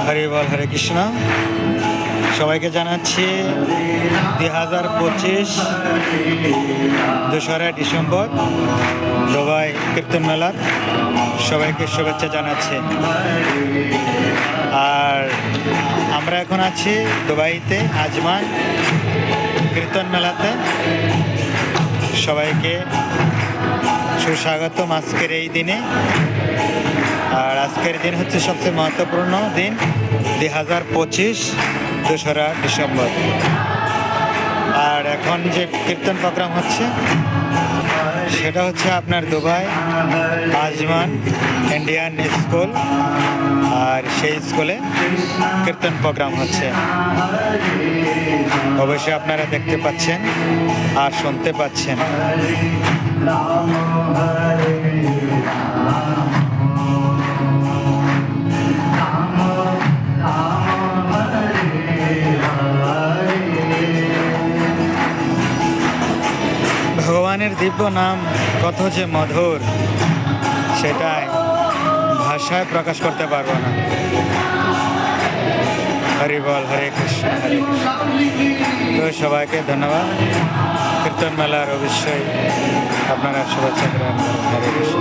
হরি বল, হরে কৃষ্ণ। সবাইকে জানাচ্ছি 2025 2রা December Dubai কীর্তন মেলার সবাইকে শুভেচ্ছা জানাচ্ছি। আর আমরা এখন আছি দুবাইতে আজমান কীর্তন মেলাতে। সবাইকে সুস্বাগতম আজকের এই দিনে। আর আজকের দিন হচ্ছে সবচেয়ে মহত্বপূর্ণ দিন, 2025 2রা ডিসেম্বর। আর এখন যে কীর্তন প্রোগ্রাম হচ্ছে সেটা হচ্ছে আপনার দুবাই আজমান ইন্ডিয়ান স্কুল, আর সেই স্কুলে কীর্তন প্রোগ্রাম হচ্ছে। অবশ্যই আপনারা দেখতে পাচ্ছেন আর শুনতে পাচ্ছেন। ভগবানের দিব্য নাম কত যে মধুর, সেটাই ভাষায় প্রকাশ করতে পারবো না। হরি বল, হরে কৃষ্ণ, হরে কৃষ্ণ। তো সবাইকে ধন্যবাদ। কীর্তন মেলার অবশ্যই আপনারা শুভেচ্ছা গ্রহণ করেন। হরে কৃষ্ণ,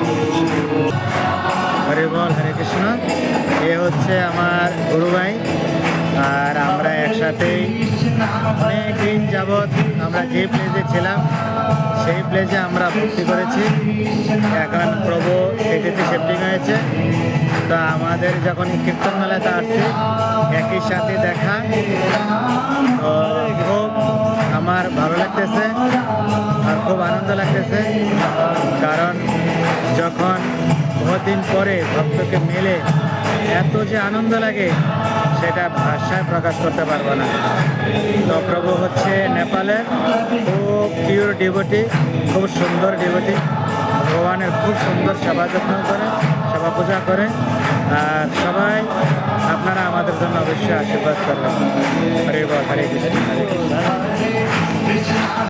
হরি বল, হরে কৃষ্ণ। এ হচ্ছে আমার গুরু ভাই, আর আমরা একসাথেই অনেক দিন যাবৎ আমরা যে প্লেসে ছিলাম সেই প্লেসে আমরা ভর্তি করেছি। এখন প্রভু সেটিতে শিফটিং হয়েছে, তো আমাদের যখন কীর্তন মেলাতে আসছে একই সাথে দেখা, তো খুব আমার ভালো লাগতেছে আর খুব আনন্দ লাগতেছে। কারণ যখন বহুদিন পরে ভক্তকে মিলে এত যে আনন্দ লাগে সেটা ভাষায় প্রকাশ করতে পারবো না। তো প্রভু হচ্ছে নেপালের খুব পিওর ডিভোটি, খুব সুন্দর ডিভোটি। ভগবানের খুব সুন্দর সেবা যত্ন করে, সেবা পূজা করে। আর সবাই আপনারা আমাদের জন্য অবশ্যই আশীর্বাদ করবেন। হরে বল, হরে কৃষ্ণ, হরে কৃষ্ণ।